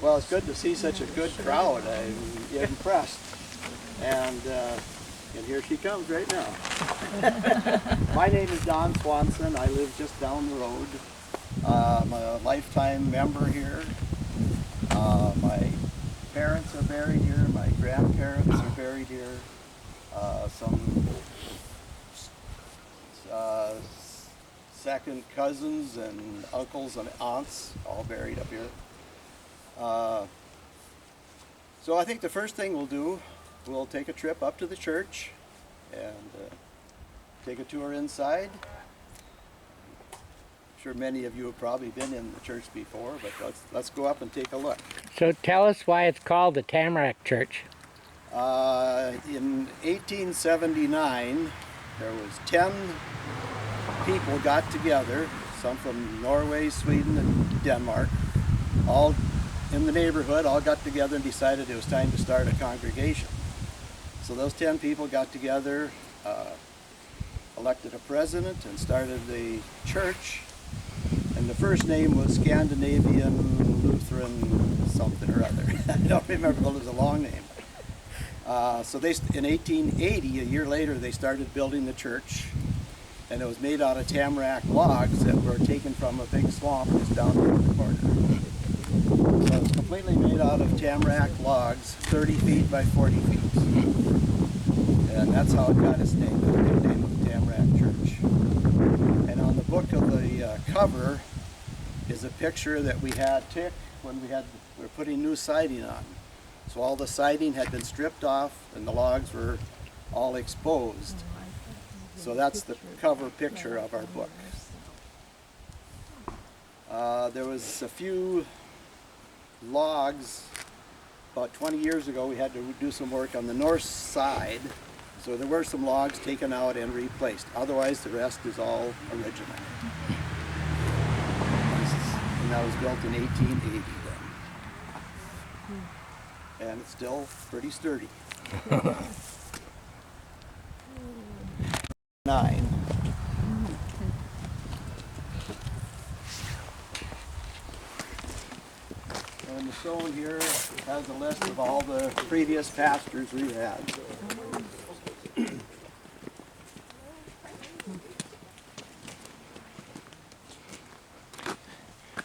Well, it's good to see such a good crowd. I'm impressed. And here she comes right now. My name is Don Swanson. I live just down the road. I'm a lifetime member here. My parents are buried here. My grandparents are buried here. Some second cousins and uncles and aunts all buried up here. So I think the first thing we'll do, we'll take a trip up to the church and take a tour inside. I'm sure many of you have probably been in the church before, but let's go up and take a look. So tell us why it's called the Tamarack Church. In 1879, there was 10 people got together, some from Norway, Sweden, and Denmark, all in the neighborhood, all got together and decided it was time to start a congregation. So those 10 people got together, elected a president, and started the church. And the first name was Scandinavian Lutheran something or other. I don't remember, but it was a long name. So in 1880, a year later, they started building the church. And it was made out of tamarack logs that were taken from a big swamp just down here in the corner. So it's completely made out of tamarack logs, 30 feet by 40 feet. And that's how it got its name, the name of the Tamarack Church. And on the book of the cover is a picture that we had when we were putting new siding on. So all the siding had been stripped off and the logs were all exposed. So that's the cover picture of our book. There was a few logs, about 20 years ago we had to do some work on the north side. So there were some logs taken out and replaced. Otherwise the rest is all original. And that was built in 1880 then. And it's still pretty sturdy. 9. And the stone here has a list of all the previous pastors we've had.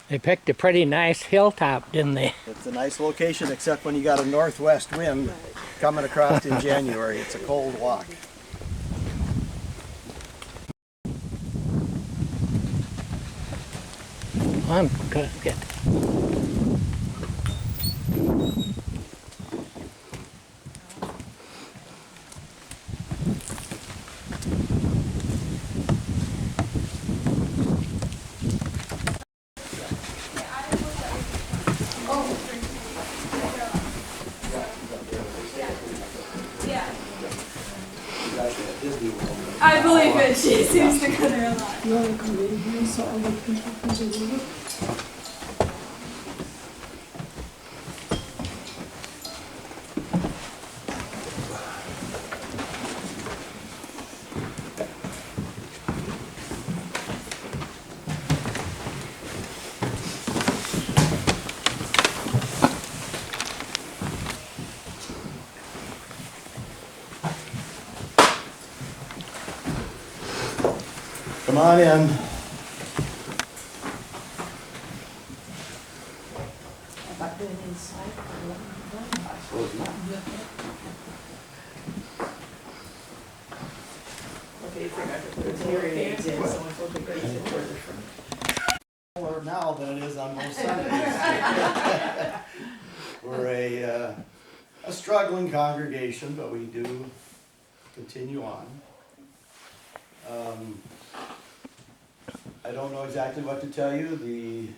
They picked a pretty nice hilltop, didn't they? It's a nice location, except when you got a northwest wind coming across in January. It's a cold walk. I'm good. I believe it. She seems to go there a lot. Come on in. More now than it is on most Sundays. We're a struggling congregation, but we do continue on. I don't know exactly what to tell you.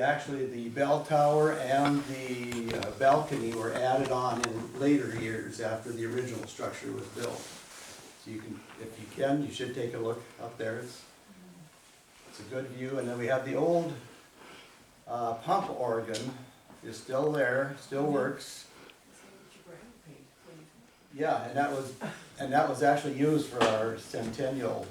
Actually the bell tower and the balcony were added on in later years after the original structure was built. So you can, if you can, you should take a look up there. It's a good view. And then we have the old pump organ is still there, still works. Yeah, and that was actually used for our centennial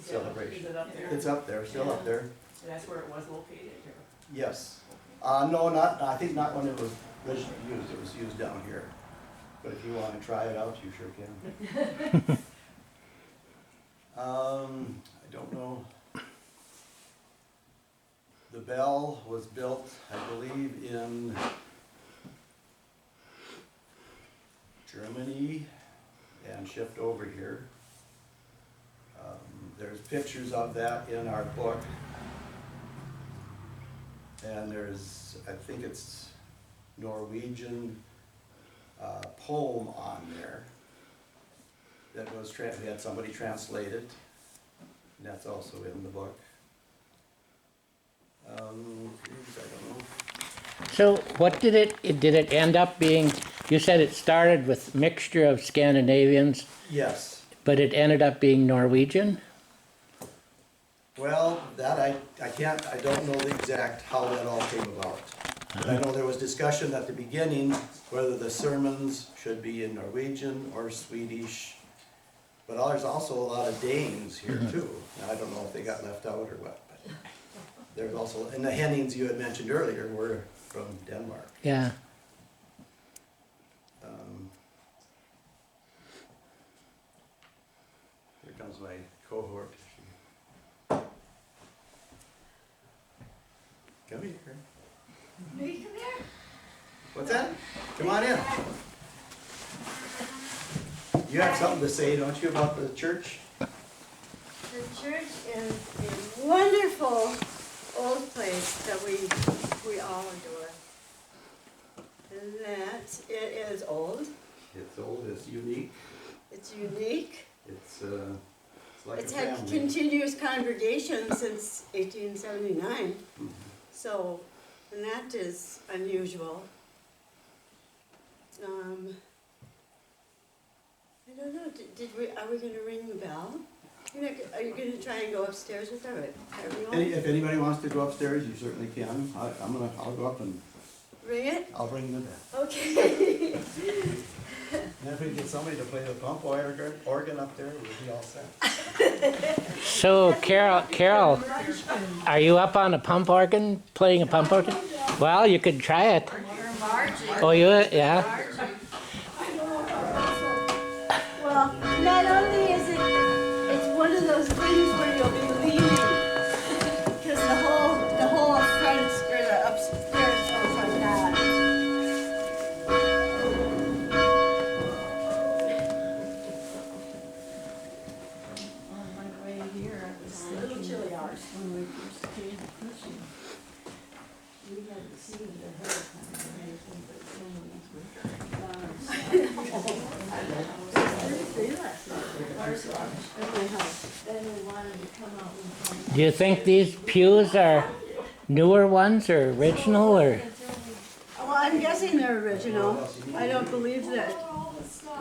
celebration. Is it up there? It's up there, still up there. And that's where it was located, or? Yes. No, not, I think not when it was originally used. It was used down here. But if you want to try it out, you sure can. I don't know. The bell was built, I believe, in Germany and shipped over here. There's pictures of that in our book. And there's, I think it's Norwegian poem on there that was, we had somebody translate it, and that's also in the book. I don't know. So what did it end up being? You said it started with mixture of Scandinavians, Yes. but it ended up being Norwegian? Well, that I don't know the exact how that all came about. But I know there was discussion at the beginning whether the sermons should be in Norwegian or Swedish. But there's also a lot of Danes here too. Now, I don't know if they got left out or what, but there's also, and the Hennings you had mentioned earlier were from Denmark. Yeah. Here comes my cohort. Come here. May you come here? What's that? Come on in. You have something to say, don't you, about the church? The church is a wonderful old place that we all adore. And that it is old, It's old, it's unique, it's unique, it's like it's a had family. continuous congregation since 1879. Mhm. So, and that is unusual. I don't know, are we gonna ring the bell? Are you gonna try and go upstairs with everyone? If anybody wants to go upstairs, you certainly can. I'll go up and Ring it? I'll bring the bell. Okay. And if we get somebody to play the pump organ up there, we'll be all set. So Carol, are you up on a pump organ, playing a pump organ? Well, you could try it. Oh, yeah? Well, not only is it's one of those things where you'll be leaning, because the whole front or the upstairs goes like that. On my way here, I was a little chilly hours when we first came to Cushing. We hadn't seen the hurricane or anything, but then we then we wanted to come out and find Do you think these pews are newer ones or original or? Well, I'm guessing they're original. I don't believe that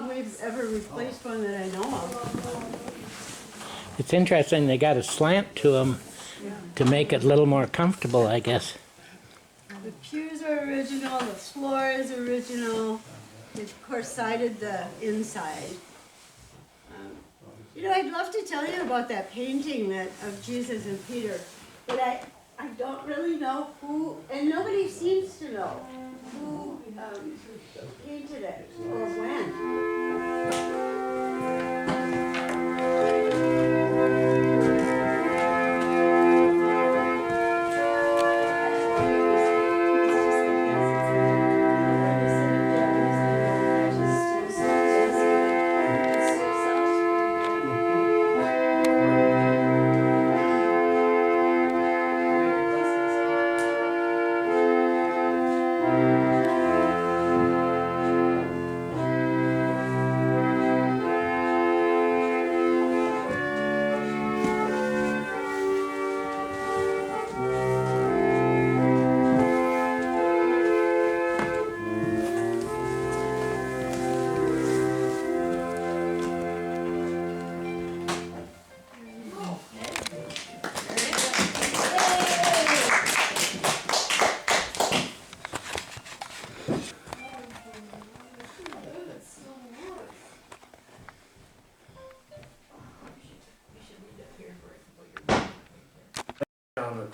we've ever replaced one that I know of. It's interesting, they got a slant to them to make it a little more comfortable, I guess. The pews are original, the floor is original. They, of course, sided the inside. You know, I'd love to tell you about that painting of Jesus and Peter, but I don't really know who, and nobody seems to know who painted it or when.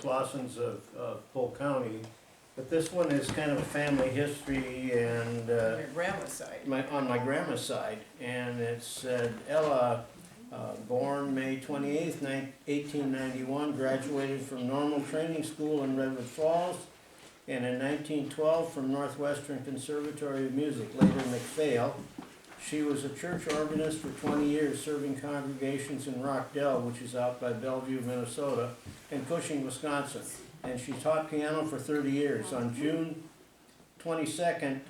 Clausens of Polk County. But this one is kind of a family history and Your grandma's side. on my grandma's side. And it said Ella, born May 28th, 1891, graduated from Normal Training School in Redwood Falls, and in 1912 from Northwestern Conservatory of Music, later McPhail. She was a church organist for 20 years, serving congregations in Rockdale, which is out by Bellevue, Minnesota, and Cushing, Wisconsin. And she taught piano for 30 years. On June 22nd,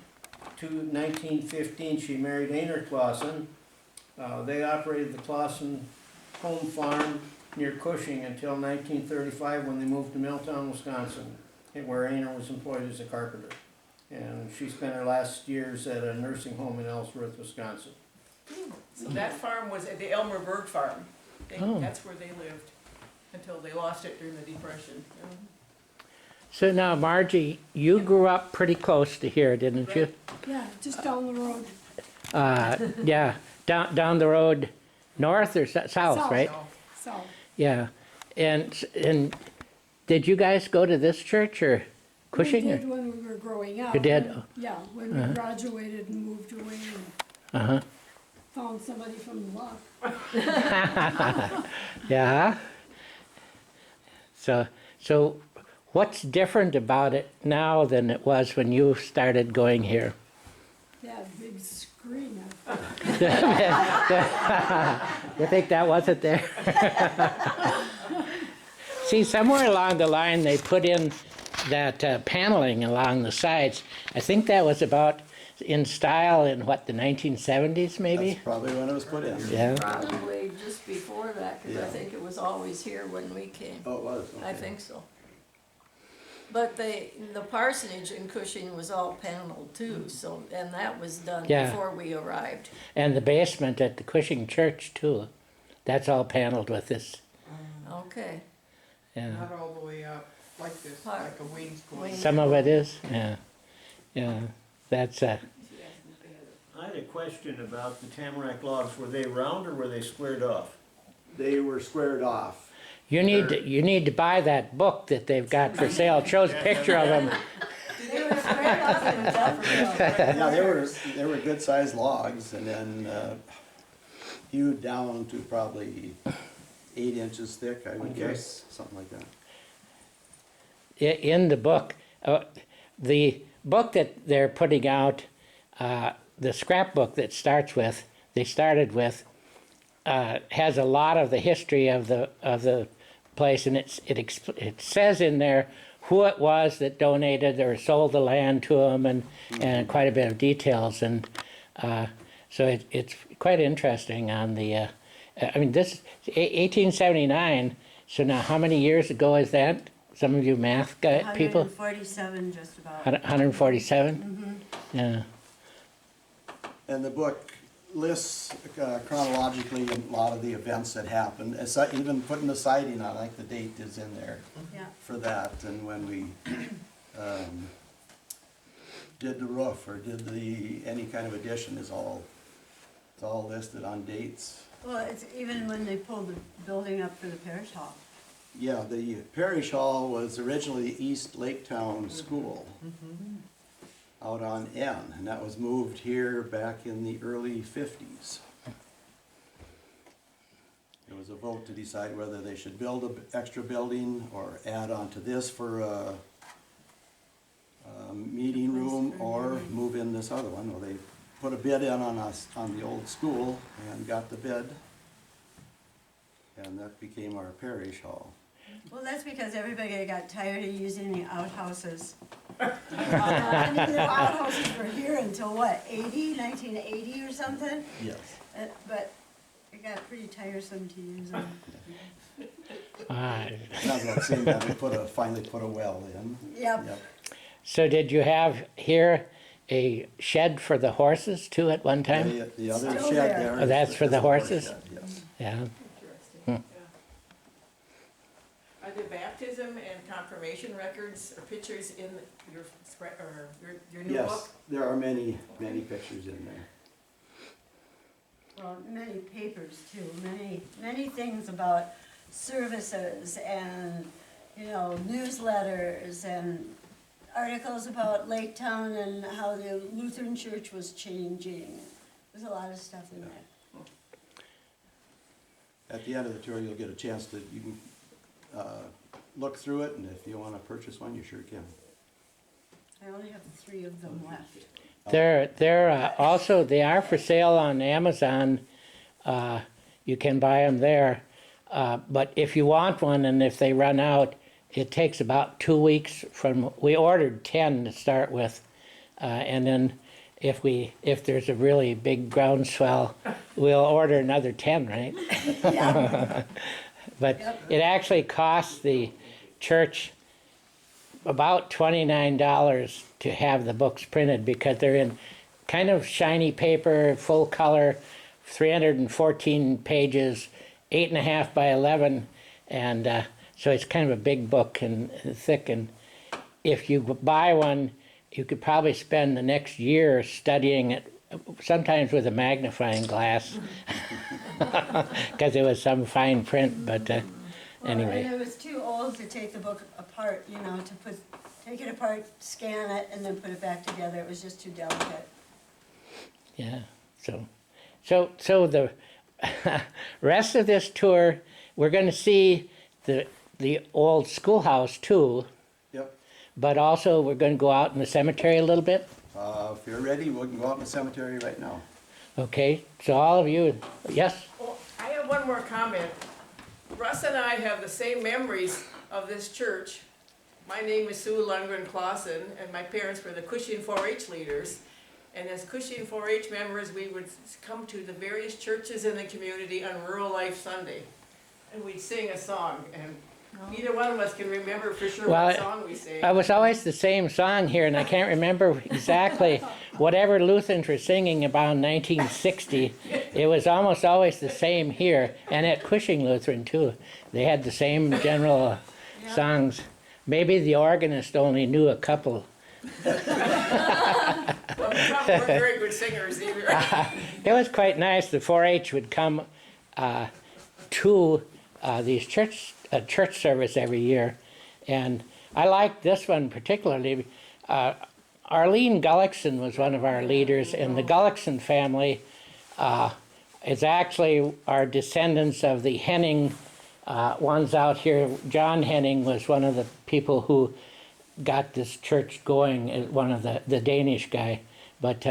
1915, she married Einar Clausen. They operated the Clausen home farm near Cushing until 1935, when they moved to Milltown, Wisconsin, where Einar was employed as a carpenter. And she spent her last years at a nursing home in Ellsworth, Wisconsin. So that farm was at the Elmer Berg farm. Oh. That's where they lived until they lost it during the Depression. So now, Margie, you grew up pretty close to here, didn't you? Yeah, just down the road. Yeah, down the road, north or south, right? So, So, Yeah, and did you guys go to this church or Cushing? we Or? did when we were growing up. You did? Yeah, when we graduated and moved away and Uh-huh. found somebody from the block. Yeah. So what's different about it now than it was when you started going here? Yeah, big screen. You think that wasn't there? See, somewhere along the line, they put in that paneling along the sides. I think that was about in style in, what, the 1970s, maybe? That's probably when it was put in. Yeah. Probably just before that, because I think it was always here when we came. Oh, it was, I okay. think so. But the parsonage in Cushing was all paneled too, so, and that was done Yeah. before we arrived. And the basement at the Cushing Church, too. That's all paneled with this. Okay. Yeah. not all the way up like this, like a wainscot. Some of it is, yeah. Yeah, that's, I had a question about the tamarack logs. Were they round or were they squared off? They were squared off. you need to buy that book that they've got for sale. It shows a picture of them. They were squared off in Dufferin. Yeah, they were good sized logs, and then hewed down to probably 8 inches thick, I would guess, something like that. In the book, the book that they're putting out, the scrapbook that they started with, has a lot of the history of the place, and it says in there who it was that donated or sold the land to them, and quite a bit of details, and so it's quite interesting on the. I mean, this 1879. So now, how many years ago is that? Some of you math people. 147, just about. 147. Yeah. And the book lists chronologically a lot of the events that happened, even putting the siding on, like the date is in there Yeah. for that, and when we did the roof or did any kind of addition it's all listed on dates. Well, it's even when they pulled the building up for the parish hall. Yeah, the parish hall was originally East Laketown School out on N, and that was moved here back in the early 50s. There was a vote to decide whether they should build an extra building or add on to this for a meeting room or move in this other one. Well, they put a bid in on the old school and got the bid, and that became our parish hall. Well, that's because everybody got tired of using the outhouses. And the outhouses were here until what, 1980 or something? Yes. But it got pretty tiresome to use them. Sounds like saying that we finally put a well in. Yep. So did you have here a shed for the horses too at one time? The other Still shed there. there. Oh, that's is for the horse horses? shed, yes. Yeah. Interesting, yeah. Are there baptism and confirmation records or pictures in your your new book? Yes, there are many pictures in there. Well, many papers too, many things about services and, newsletters and articles about Laketown and how the Lutheran church was changing. There's a lot of stuff in there. At the end of the tour, you'll get a chance to, you can look through it, and if you want to purchase one, you sure can. I only have 3 of them left. They're also, they are for sale on Amazon. You can buy them there. But if you want one and if they run out, it takes about 2 weeks from, we ordered 10 to start with. And then if there's a really big groundswell, we'll order another 10, right? Yeah. But Yep. it actually costs the church about $29 to have the books printed because they're in kind of shiny paper, full color, 314 pages, 8.5 by 11, and so it's kind of a big book and thick. And if you buy one, you could probably spend the next year studying it, sometimes with a magnifying glass, because it was some fine print. But anyway. And it was too old to take the book apart, you know, to take it apart, scan it, and then put it back together. It was just too delicate. Yeah. So the rest of this tour, we're going to see the old schoolhouse too, Yep. but also we're going to go out in the cemetery a little bit. If you're ready, we can go out in the cemetery right now. Okay. So all of you, yes. Well, I have one more comment. Russ and I have the same memories of this church. My name is Sue Lundgren Clausen, and my parents were the Cushing 4-H leaders. And as Cushing 4-H members, we would come to the various churches in the community on Rural Life Sunday. And we'd sing a song, and neither one of us can remember for sure Well, what song we sang. It was always the same song here, and I can't remember exactly whatever Lutherans were singing about in 1960. It was almost always the same here, and at Cushing Lutheran too. They had the same general songs. Maybe the organist only knew a couple. Well, we probably weren't very good singers either. It was quite nice. The 4-H would come to these church service every year, and I liked this one particularly. Arlene Gullickson was one of our leaders, and the Gullickson family is actually our descendants of the Henning ones out here. John Henning was one of the people who got this church going, one of the Danish guy. But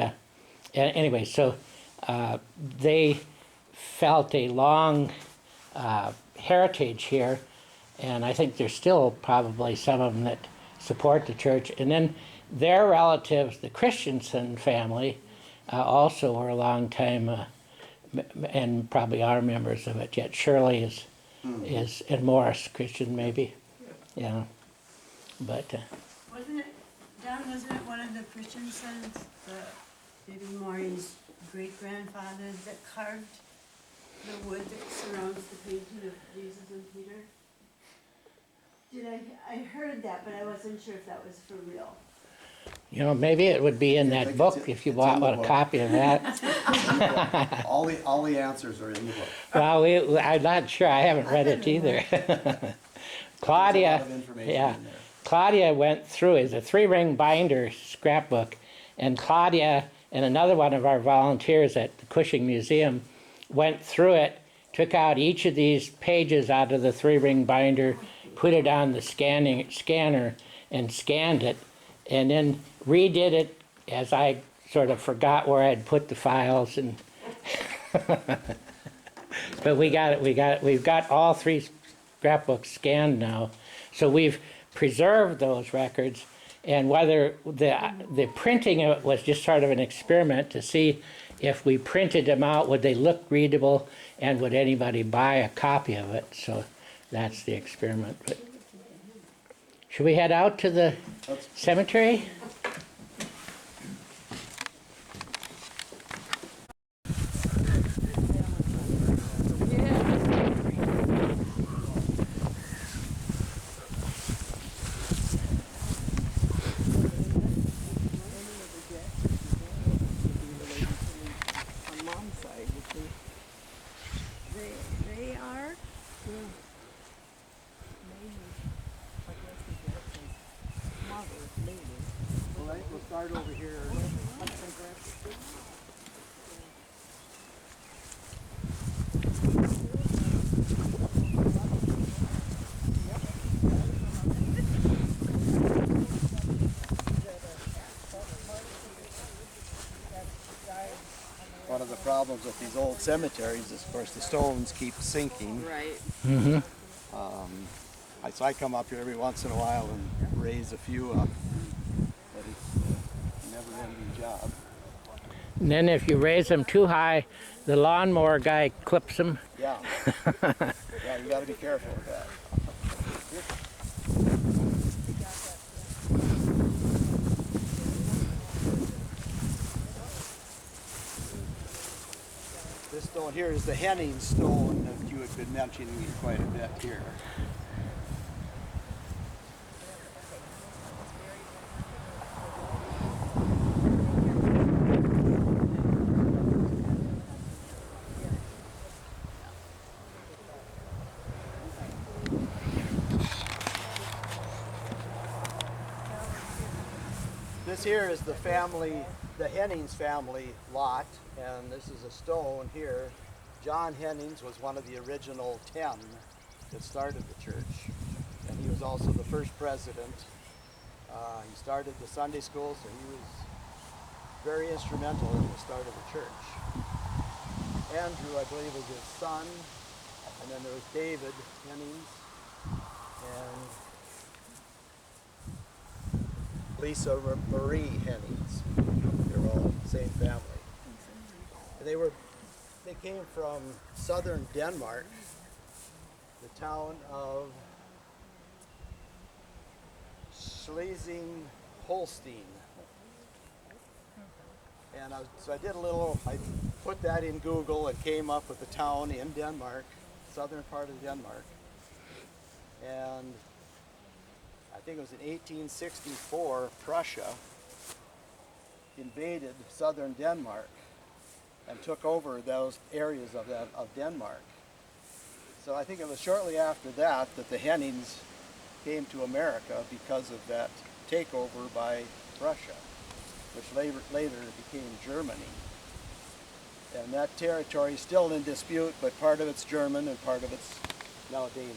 anyway, so they felt a long heritage here, and I think there's still probably some of them that support the church. And then their relatives, the Christensen family, also were a long time and probably are members of it yet. Shirley is and Morris Christian maybe, yeah. But Wasn't it, Don, wasn't it one of the Christiansons, maybe Maureen's great-grandfather, that carved the wood that surrounds the painting of Jesus and Peter? I heard that, but I wasn't sure if that was for real. you know, maybe it would be in I that think book it's if you in bought the a book. copy of that. All the answers are in the book. Well, I'm not sure. I haven't read it either. There's a Claudia, lot of information yeah. in there. Claudia went through it. It's a 3-ring binder scrapbook, and Claudia and another one of our volunteers at the Cushing Museum went through it, took out each of these pages out of the 3-ring binder, put it on the scanner, and scanned it, and then redid it as I sort of forgot where I'd put the files, and but we got it. We've got all 3 scrapbooks scanned now, so we've preserved those records. And whether the printing of it was just sort of an experiment to see if we printed them out, would they look readable, and would anybody buy a copy of it? So that's the experiment. But should we head out to the cemetery? On mom's side, they are. Yeah. Maybe. start over here. One of the problems with these old cemeteries is, of course, the stones keep sinking. Right. So I come up here every once in a while and raise a few up, but it's a never-ending job. And then if you raise them too high, the lawnmower guy clips them. Yeah. Yeah, you got to be careful with that. This stone here is the Henning stone that you had been mentioning quite a bit here. This here is the family, the Hennings family lot, and this is a stone here. John Hennings was one of the original 10 that started the church, and he was also the first president. He started the Sunday school, so he was very instrumental in the start of the church. Andrew, I believe, was his son, and then there was David Hennings, and Lisa Marie Hennings. They were all the same family. They came from southern Denmark, the town of Schleswig-Holstein. And so I put that in Google and came up with a town in Denmark, southern part of Denmark. And I think it was in 1864, Prussia invaded southern Denmark and took over those areas of Denmark. So I think it was shortly after that that the Hennings came to America because of that takeover by Prussia, which later became Germany. And that territory is still in dispute, but part of it's German and part of it's now Danish.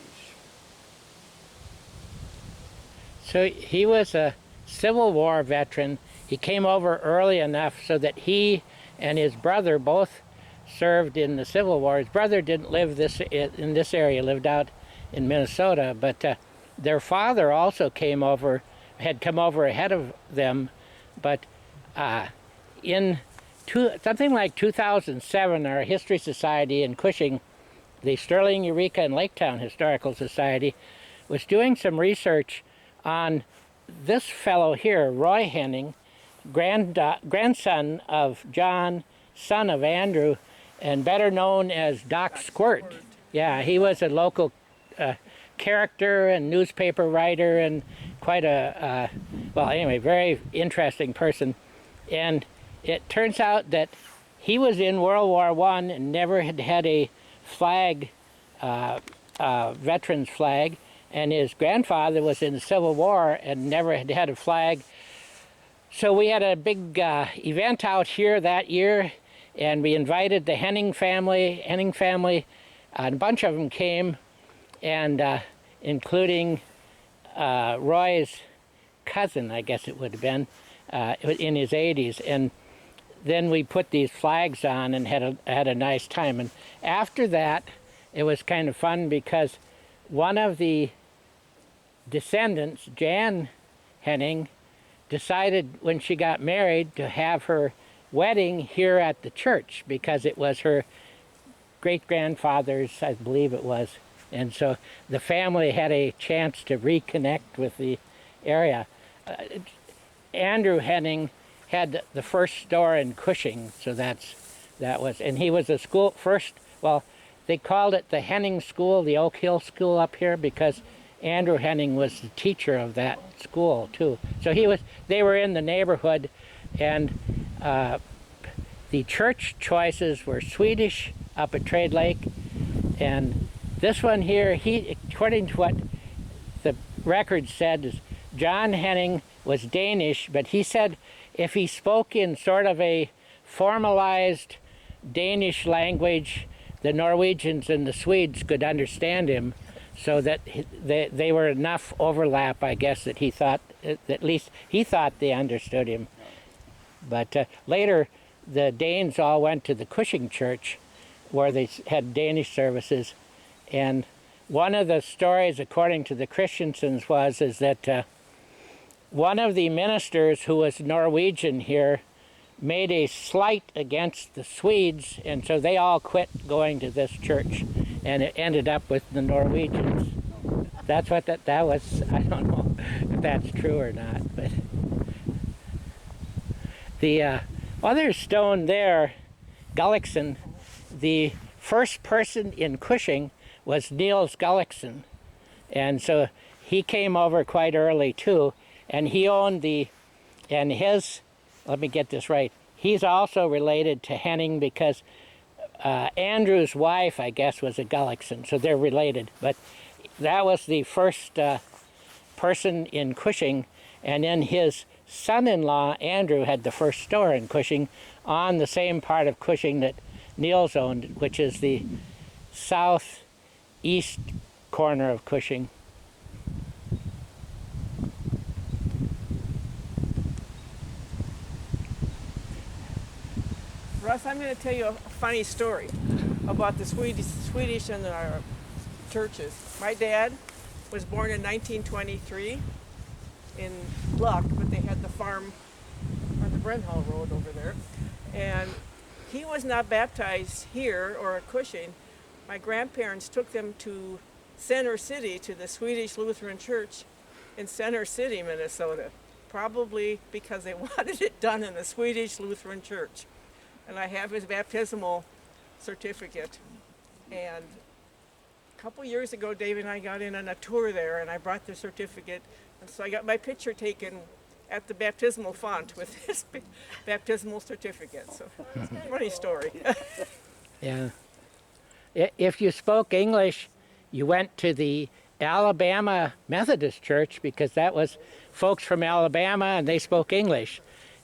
So he was a Civil War veteran. He came over early enough so that he and his brother both served in the Civil War. His brother didn't live in this area, lived out in Minnesota, but their father also had come over ahead of them, but in something like 2007, our History Society in Cushing, the Sterling, Eureka, and Laketown Historical Society, was doing some research on this fellow here, Roy Henning, grandson of John, son of Andrew, and better known as Doc Squirt. Yeah, he was a local character and newspaper writer and quite a, well, anyway, very interesting person. And it turns out that he was in World War I and never had a flag, veteran's flag, and his grandfather was in the Civil War and never had a flag. So we had a big event out here that year, and we invited the Henning family, and a bunch of them came, and including Roy's cousin, I guess it would have been, in his 80s. And then we put these flags on and had a nice time. And after that, it was kind of fun because one of the descendants, Jan Henning, decided when she got married to have her wedding here at the church because it was her great-grandfather's, I believe it was. And so the family had a chance to reconnect with the area. Andrew Henning had the first store in Cushing, so and he was a school first, well, they called it the Henning School, the Oak Hill School up here, because Andrew Henning was the teacher of that school too. So they were in the neighborhood, and the church choices were Swedish up at Trade Lake, and this one here, according to what the record said, is John Henning was Danish, but he said if he spoke in sort of a formalized Danish language, the Norwegians and the Swedes could understand him, so that they were enough overlap, I guess, that he thought, at least he thought they understood him. But later, the Danes all went to the Cushing Church, where they had Danish services, and one of the stories, according to the Christiansens, is that one of the ministers who was Norwegian here made a slight against the Swedes, and so they all quit going to this church, and it ended up with the Norwegians. That's what that was. I don't know if that's true or not, but the other stone there, Gullikson, the first person in Cushing was Niels Gullikson, and so he came over quite early too, and he owned let me get this right, he's also related to Henning because Andrew's wife, I guess, was a Gullikson, so they're related. But that was the first person in Cushing, and then his son-in-law, Andrew, had the first store in Cushing on the same part of Cushing that Niels owned, which is the southeast corner of Cushing. Russ, I'm going to tell you a funny story about the Swedish and our churches. My dad was born in 1923 in Luck, but they had the farm on the Brenhall Road over there. And he was not baptized here or at Cushing. My grandparents took them to Center City, to the Swedish Lutheran Church in Center City, Minnesota, probably because they wanted it done in the Swedish Lutheran Church. And I have his baptismal certificate. And a couple years ago, Dave and I got in on a tour there, and I brought the certificate. And so I got my picture taken at the baptismal font with his baptismal certificate. So, funny story. Yeah. If you spoke English, you went to the Alabama Methodist Church because that was folks from Alabama and they spoke English.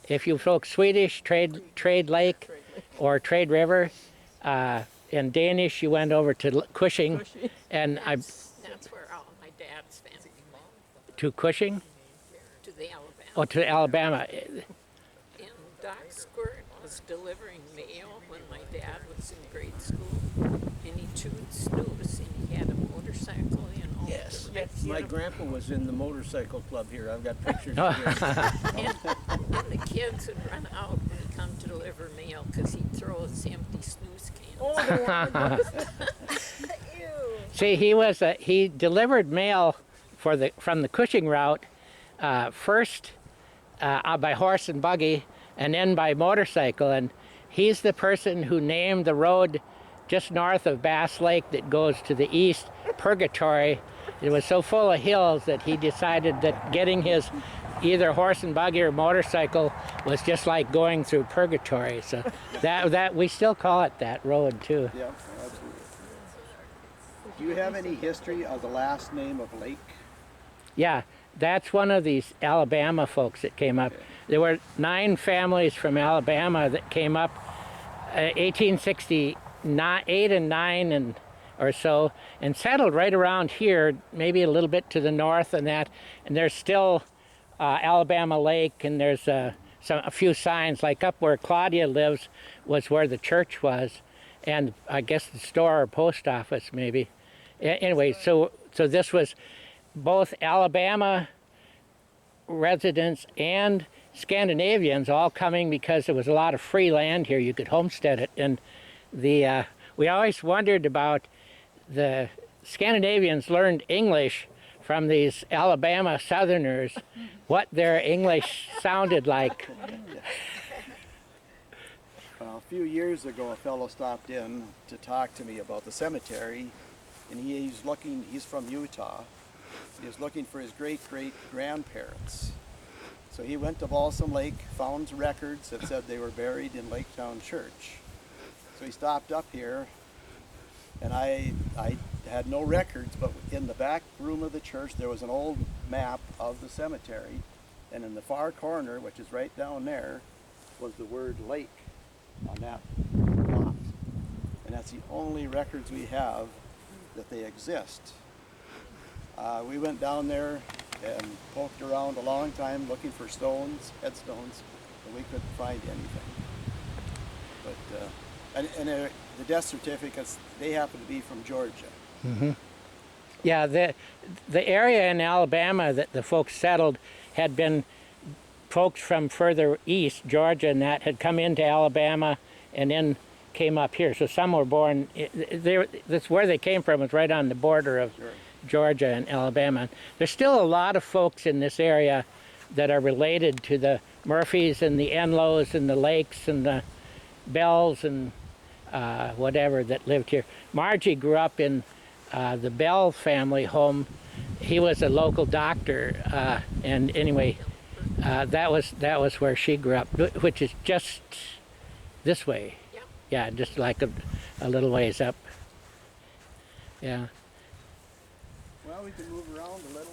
If you spoke Swedish, Trade Lake or Trade River, in Danish, you went over to Cushing, and That's where all my dad's family to Cushing. to the Alabama. Oh, to Alabama. And Doc Squirt was delivering mail when my dad was in grade school, and he chewed snooze, and he had a motorcycle and all. Yes. Yes. My grandpa was in the motorcycle club here. I've got pictures Oh. here. And the kids would run out when he'd come to deliver mail because he'd throw his empty snooze can. Oh, the water. See, he delivered mail from the Cushing route first by horse and buggy, and then by motorcycle. And he's the person who named the road just north of Bass Lake that goes to the east, Purgatory. It was so full of hills that he decided that getting his either horse and buggy or motorcycle was just like going through Purgatory. So that we still call it that road too. Yeah, absolutely. Do you have any history of the last name of Lake? Yeah, that's one of these Alabama folks that came up. There were 9 families from Alabama that came up 1868 and 9 or so, and settled right around here, maybe a little bit to the north and that. And there's still Alabama Lake, and there's a few signs, like up where Claudia lives was where the church was, and I guess the store or post office maybe. Anyway, so this was both Alabama residents and Scandinavians all coming because there was a lot of free land here. You could homestead it, and we always wondered about the Scandinavians learned English from these Alabama Southerners, what their English sounded like. A few years ago, a fellow stopped in to talk to me about the cemetery, and he's from Utah. He was looking for his great-great-grandparents. So he went to Balsam Lake, found records that said they were buried in Laketown Church. So he stopped up here, and I had no records, but in the back room of the church there was an old map of of the cemetery, and in the far corner, which is right down there, was the word lake on that plot. And that's the only records we have that they exist. We went down there and poked around a long time looking for stones, headstones, and we couldn't find anything. But the death certificates, they happen to be from Georgia. Yeah, the area in Alabama that the folks settled had been folks from further east, Georgia, and that had come into Alabama and then came up here. So some were born, that's where they came from, was right on the border of Georgia and Alabama. There's still a lot of folks in this area that are related to the Murphys and the Enlows and the Lakes and the Bells and whatever that lived here. Margie grew up in the Bell family home. He was a local doctor, and anyway, that was where she grew up, which is just this way. Yep. Yeah, just like a little ways up. Yeah. Well, we can move around a little.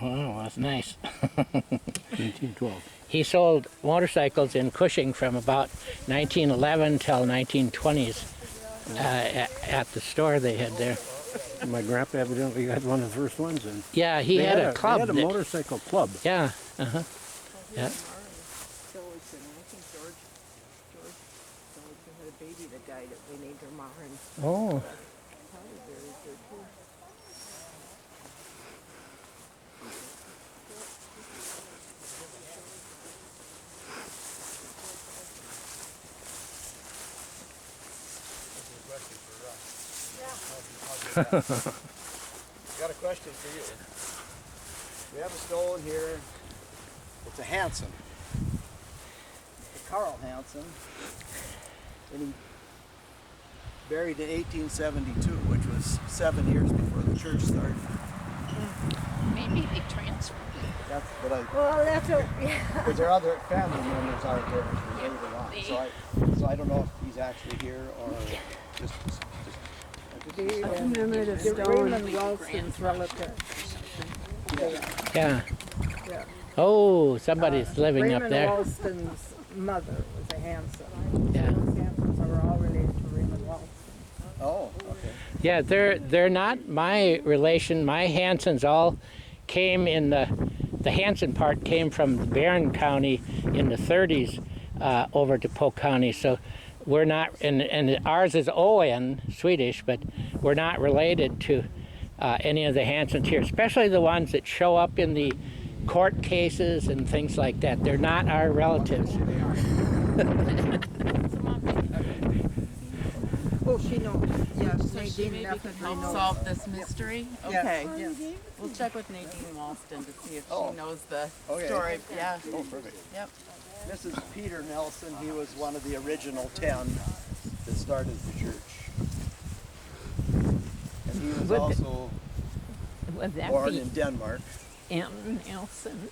Oh, that's nice. 1912. He sold motorcycles in Cushing from about 1911 till 1920s at the store they had there. My grandpa evidently had one of the first ones. And Yeah, he had a club. They had a motorcycle club. Yeah, yeah. George, and I think George had a baby that died. They named her Marin. Oh, Probably very good too. Got a question for you. We have a stone here. It's a Hanson. Carl Hanson. And he buried in 1872, which was 7 years before the church started. Maybe they transferred it. That's what I. Well, that's what, yeah. Because there are other family members out there later on. So I don't know if he's actually here or just I remember the Raymond Ralston's relative. yeah. Yeah. Oh, somebody's living up there. Raymond Ralston's mother was a Hanson. Yeah. Those Hansons are all related to Raymond Ralston. Oh, okay. Yeah, they're not my relation. My Hansons all came in the Hanson part came from Barron County in the 30s over to Polk County. So we're not, and ours is Owen, Swedish, but we're not related to any of the Hansons here, especially the ones that show up in the court cases and things like that. They're not our relatives. Oh, she knows. Yes, So she Nadine maybe could definitely help knows. solve this mystery? Yes. Okay. Yes. We'll check with Nadine Walston to see if Oh. she knows the Okay. story. Yeah. Oh, perfect. Yep. This is Peter Nelson. He was one of the original 10 that started the church. And he was Would- also Would that born be in Denmark. M. Nelson?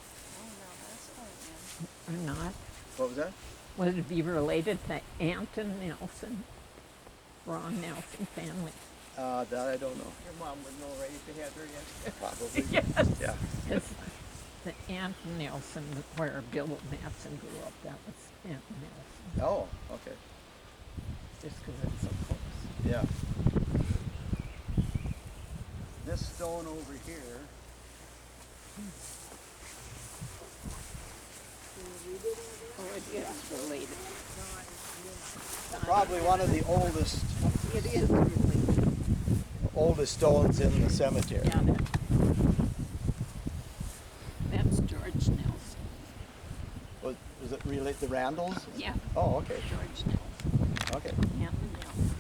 Or not? What was that? Would it be related to Anton Nelson? Ron Nelson family? That I don't know. Your mom would know right if you had her yet. Probably. Yes. Yeah. Because the Anton Nelson, where Bill Matson grew up, that was Anton Nelson, Oh, okay. just because it's so close. Yeah. This stone over here. Oh, it is related. Probably one of the oldest It is related. stones in the cemetery. Yeah, that's George Nelson. Was it relate the Randalls? Yeah, Oh, okay. George Nelson. Okay. Anton Nelson.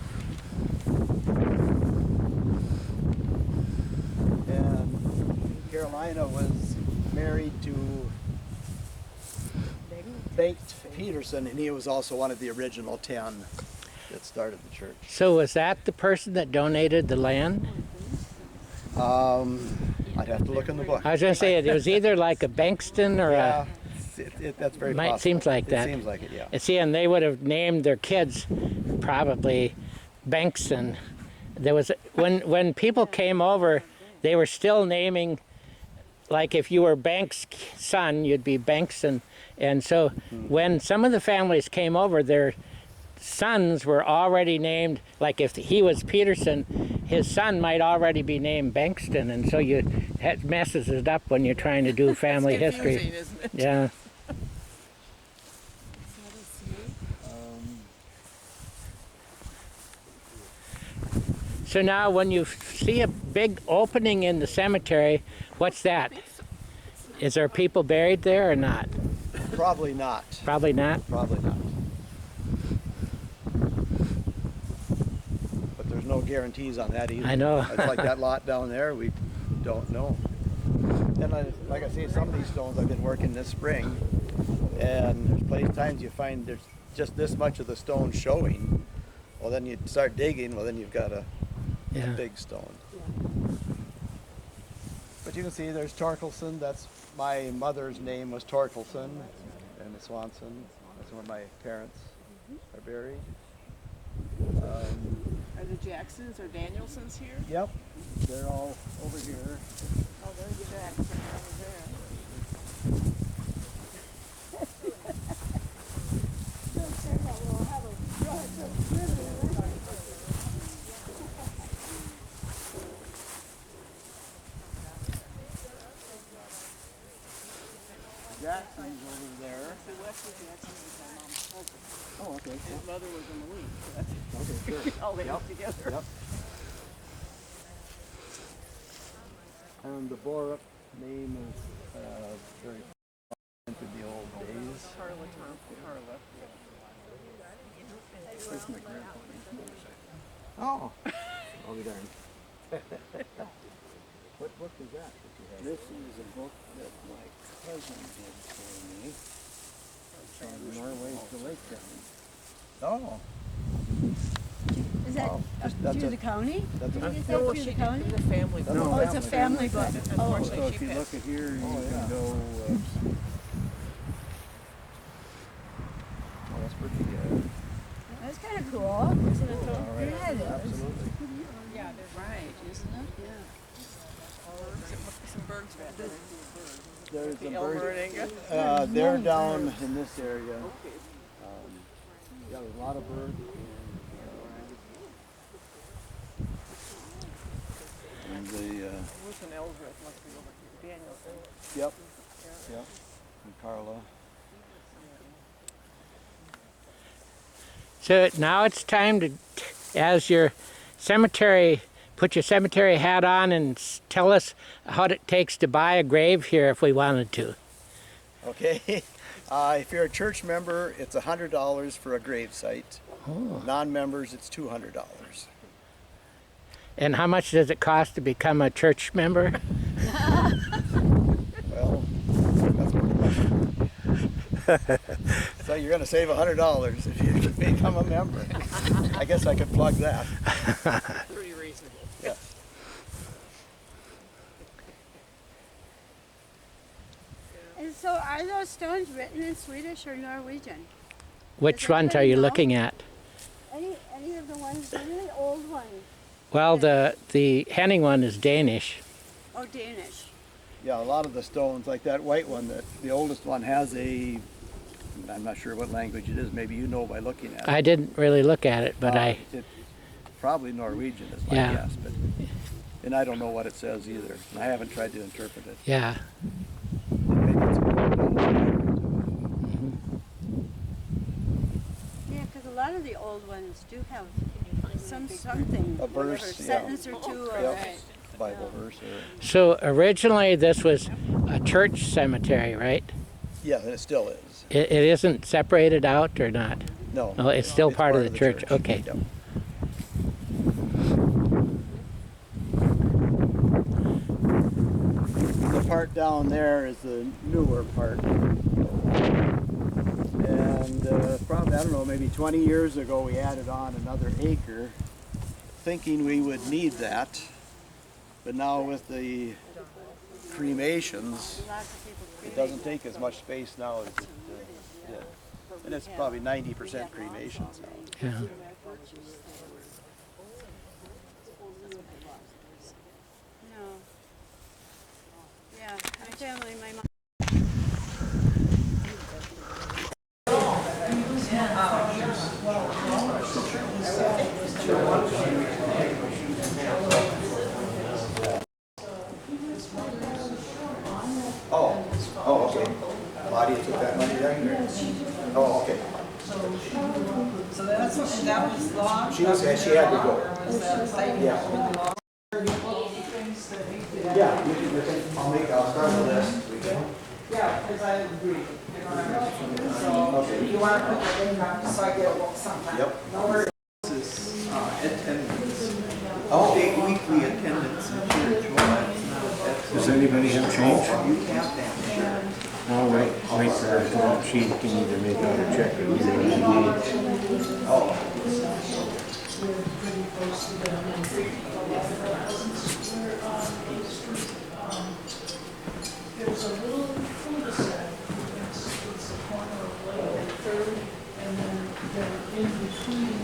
And Carolina was married to Bengt Peterson, and he was also one of the original 10 that started the church. So was that the person that donated the land? I'd have to look in the book. I was going to say it was either like a Bankston or Yeah, a. that's very Might- possible. seems like that. It seems like it, yeah. And see, and they would have named their kids probably Bankston, There was when people came over, they were still naming, like if you were Banks' son, you'd be Bankson. And so when some of the families came over, their sons were already named, like if he was Peterson, his son might already be named Bankston. And so it messes it up when you're trying to do family It's confusing, history. isn't it? Yeah. So now when you see a big opening in the cemetery, what's that? Is there people buried there or not? Probably not. Probably not. Probably not. But there's no guarantees on that either. I know. It's like that lot down there, we don't know. And like I say, some of these stones I've been working this spring, and there's times you find there's just this much of the stone showing. Well, then you start digging, well, then you've got a big stone. But you can see there's Torkelson. That's my mother's name was Torkelson, and the Swanson. That's where my parents are buried. Are the Jacksons or Danielsons here? Yep, they're all over here. Oh, there's the Jackson over there. Jackson's over there. The Wesley Jackson was my mom's husband. Oh, okay. His mother was in the League. Okay, sure. All they lived together. Yep. And the Borup name is very into the old days. Carla Thompson. Carla. Where's my grandpa? Oh, I'll be darned. What book is that you have? This is a book that my cousin did for me. It's on Norway's to Laketown. Oh, Is that that's through a- the county? that's a, Is that No, through she the did county? the family. That's book. Oh, it's a family book. Oh, So Unfortunately, if she you look passed. at here, you Oh, yeah. can go, oh, that's pretty that's kind of cool. Isn't it though? all right. Yeah, it is. Absolutely. Yeah, they're right, isn't it? Some birds back there. There's The the Elmer bird. and Inga. They're down in this area. Yeah, there's a lot of birds. And the Ruth and Ellsworth must be over here. Danielson. yep, yep, and Carla. So now it's time to, as your cemetery, put your cemetery hat on and tell us what it takes to buy a grave here if we wanted to. Okay, if you're a church member, it's $100 for a grave site. Non-members, it's $200. And how much does it cost to become a church member? Well, that's what so you're going to save $100 if you become a member. I guess I could plug that. Pretty reasonable. Yes. And so are those stones written in Swedish or Norwegian? Which Does ones are anybody you know? looking at? Any of the ones, any of the old ones? Well, the Henning one is Danish. Oh, Danish. Yeah, a lot of the stones, like that white one, that the oldest one has a, I'm not sure what language it is, maybe you know by looking at it. I didn't really look at it, but It's probably Norwegian is my Yeah. guess, but, and I don't know what it says either. And I haven't tried to interpret it. yeah. Maybe it's Yeah, because a lot of the old ones do have something, A whatever, verse, yeah. sentence or two. Or, Yep. Bible verse or, So originally this was a church cemetery, right? yeah, and it still is. It isn't separated out or not? No. No, it's still part of the church. Okay. Yep. The part down there is the newer part. And probably, I don't know, maybe 20 years ago we added on another acre thinking we would need that. But now with the cremations, it doesn't take as much space now as it did. And it's probably 90% cremations now. Yeah. Oh, okay. So that's what, that was long? She was, she had to go. Or was that citing Yeah. really long? Yeah, I'll start with this. Yeah, because I agree. So, you want to put the thing up so I get a look sometime? Yep. No worries. Attendance. Oh. Big weekly attendance in church. Well, that's Does anybody have change? you have to have church. I'll wait for her to come up. She can either make out a check or either need. Oh. There's a little cul-de-sac, it's the corner of Lake and Third, and then in between.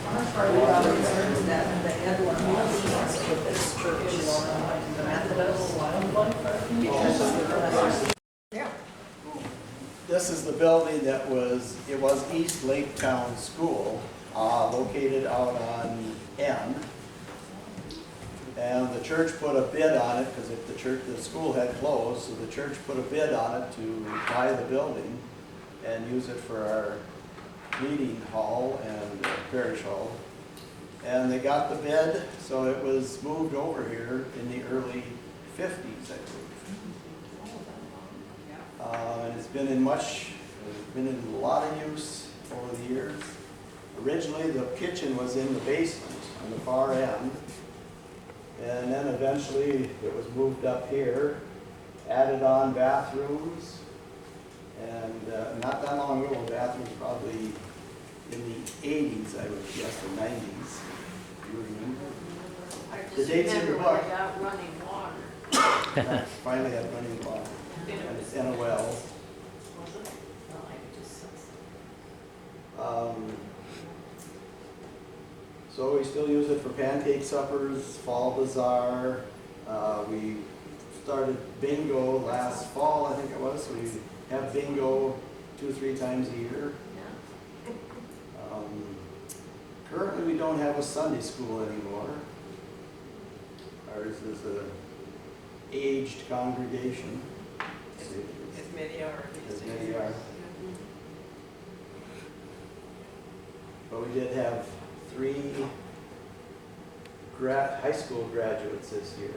Our part of the concern is that the Edward Moss with this church, you know, like the Methodist. Because of the yeah. This is the building that was, it was East Laketown School, located out on N. And the church put a bid on it, because if the school had closed, so the church put a bid on it to buy the building and use it for our meeting hall and parish hall. And they got the bid, so it was moved over here in the early 50s, I believe. And it's been in a lot of use over the years. Originally, the kitchen was in the basement on the far end. And then eventually it was moved up here, added on bathrooms. And not that long ago, bathrooms probably in the 80s, I would guess, the 90s. Do you remember? I The just dates in your remember book. I got running water. Finally had running water and a well. No, I just. So we still use it for pancake suppers, fall bazaar. We started bingo last fall, I think it was. So we have bingo 2 or 3 times a year. Currently, we don't have a Sunday school anymore. Ours is a aged congregation. As many are. As many are. But we did have 3 high school graduates this year.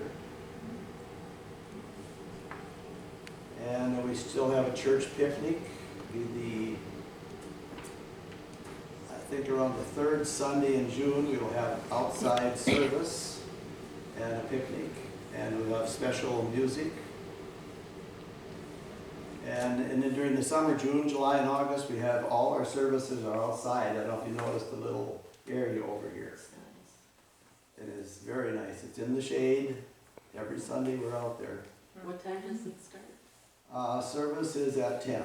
And we still have a church picnic. I think around the 3rd Sunday in June, we will have outside service and a picnic. And we'll have special music. And then during the summer, June, July, and August, we have all our services are outside. I don't know if you noticed the little area over here. It is very nice. It's in the shade. Every Sunday we're out there. What time does it start? Service is at 10.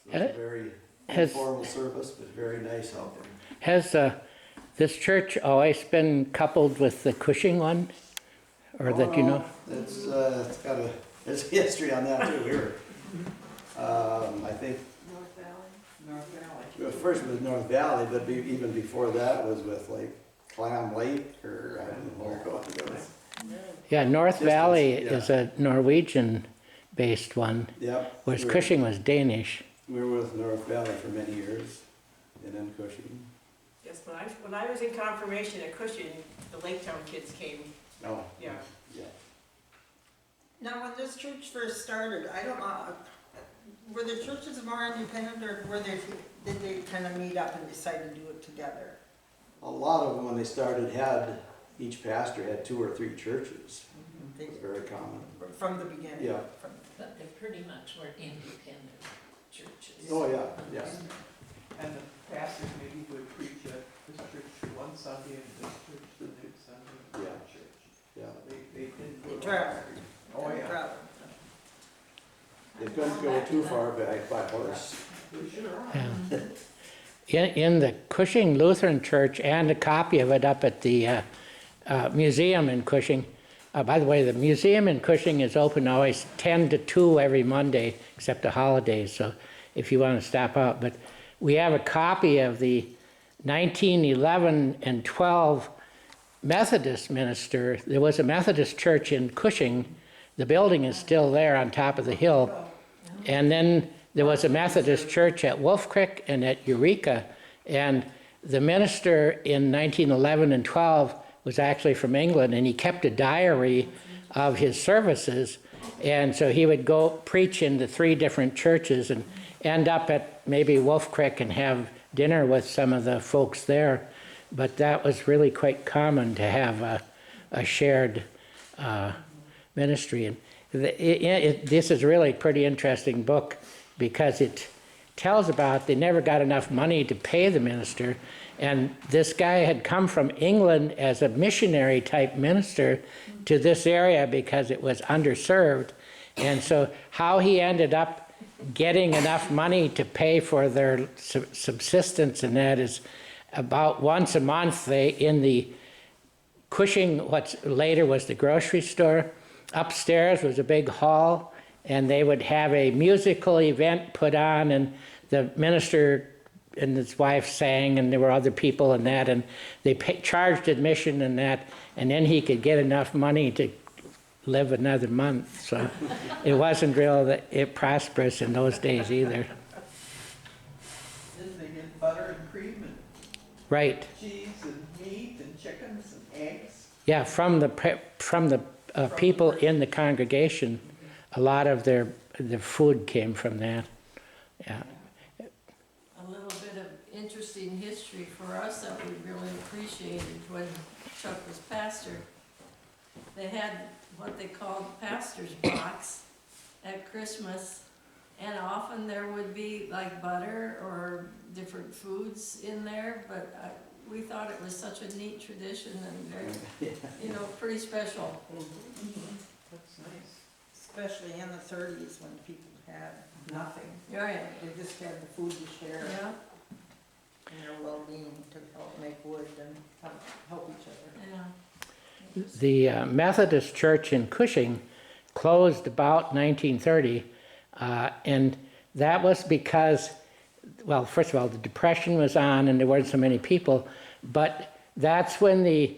So it's a very informal service, but very nice out there. Has this church always been coupled with the Cushing one? Or that you know? It's got there's a history on that too here. I think North Valley. well, first it was North Valley, but even before that was with like Clam Lake or I don't know where it goes. Yeah, North Valley yeah. is a Norwegian-based one, Yep. whereas Cushing was Danish. We were with North Valley for many years, and then Cushing. Yes, when I was in confirmation at Cushing, the Laketown kids came. Oh. Yeah. Yeah. Now, when this church first started, I don't know, were the churches more independent or did they kind of meet up and decide to do it together? A lot of them, when they started, each pastor had 2 or 3 churches. It was very common. From the beginning? Yeah. But they pretty much were independent churches. Oh, yeah, yeah. And the pastors maybe would preach at this church one Sunday and this church the next Sunday and Yeah. that church. Yeah. They didn't They go. traveled. Oh, They yeah. traveled. They couldn't go too far back by horse. Yeah. In the Cushing Lutheran Church, and a copy of it up at the museum in Cushing. By the way, the museum in Cushing is open always 10 to 2 every Monday, except the holidays, so if you want to stop out. But we have a copy of the 1911 and 12 Methodist minister. There was a Methodist church in Cushing The building is still there on top of the hill. And then there was a Methodist church at Wolf Creek and at Eureka. And the minister in 1911 and 12 was actually from England, and he kept a diary of his services. And so he would go preach into 3 different churches and end up at maybe Wolf Creek and have dinner with some of the folks there. But that was really quite common to have a shared ministry. And this is really a pretty interesting book because it tells about they never got enough money to pay the minister. And this guy had come from England as a missionary type minister to this area because it was underserved. And so how he ended up getting enough money to pay for their subsistence, and that is about once a month they, in the Cushing, what later was the grocery store, upstairs was a big hall, and they would have a musical event put on, and the minister and his wife sang, and there were other people in that, and they charged admission and that, and then he could get enough money to live another month. So it wasn't real prosperous in those days either. Then they get butter and cream and Right. cheese and meat and chickens and eggs. Yeah, from the people in the congregation, a lot of their food came from that. Yeah. A little bit of interesting history for us that we really appreciated when Chuck was pastor. They had what they called pastor's box at Christmas, and often there would be like butter or different foods in there, but we thought it was such a neat tradition and very, you know, pretty special. That's nice. Especially in the 30s when people had nothing. Right, They just had the food to share yeah, and their well-being to help make wood and help each other. yeah. The Methodist Church in Cushing closed about 1930, and that was because, well, first of all, the Depression was on and there weren't so many people, but that's when the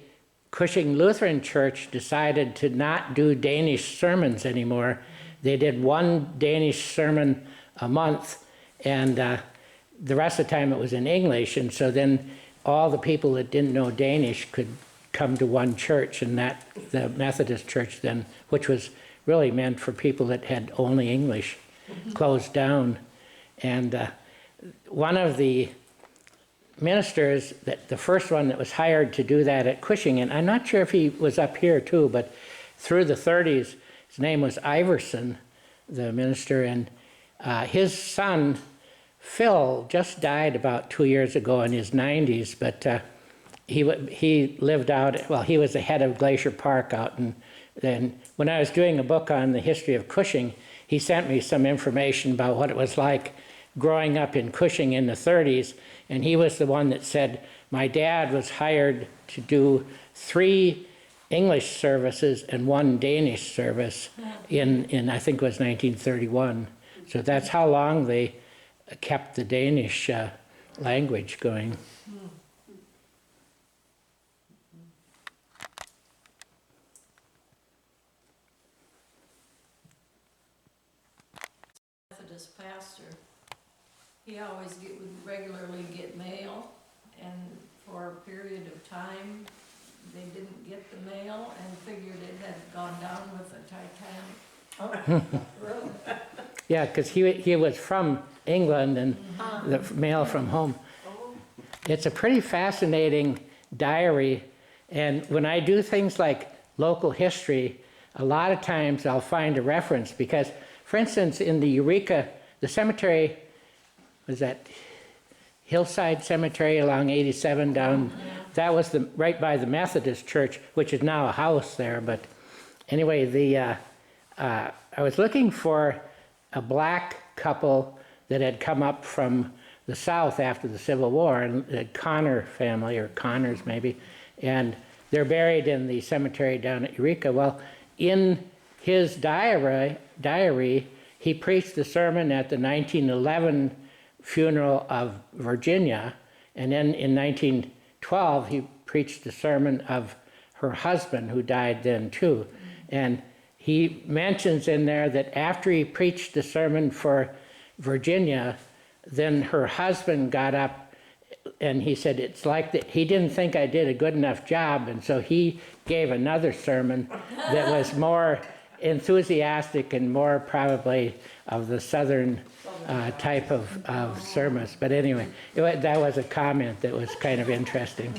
Cushing Lutheran Church decided to not do Danish sermons anymore. They did one Danish sermon a month, and the rest of the time it was in English, and so then all the people that didn't know Danish could come to one church, and that the Methodist Church then, which was really meant for people that had only English, closed down. And one of the ministers, the first one that was hired to do that at Cushing, and I'm not sure if he was up here too, but through the 30s, his name was Iverson, the minister, and his son, Phil, just died about 2 years ago in his 90s, but he lived out, well, he was the head of Glacier Park out, and then when I was doing a book on the history of Cushing, he sent me some information about what it was like growing up in Cushing in the 30s, and he was the one that said, my dad was hired to do 3 English services and 1 Danish service in I think it was 1931. So that's how long they kept the Danish language going. Methodist pastor, he always would regularly get mail, and for a period of time, they didn't get the mail and figured it had gone down with the Titanic. Really? Yeah, because he was from England and the mail from home. It's a pretty fascinating diary, and when I do things like local history, a lot of times I'll find a reference because, for instance, in the Eureka, the cemetery, was that Hillside Cemetery along 87 down, that was right by the Methodist Church, which is now a house there, but anyway, I was looking for a black couple that had come up from the South after the Civil War, and the Connor family, or Connors maybe, and they're buried in the cemetery down at Eureka. Well, in his diary, he preached the sermon at the 1911 funeral of Virginia, and then in 1912 he preached the sermon of her husband, who died then too. And he mentions in there that after he preached the sermon for Virginia, then her husband got up and he said it's like that he didn't think I did a good enough job, and so he gave another sermon that was more enthusiastic and more probably of the southern type of sermons. But anyway, that was a comment that was kind of interesting.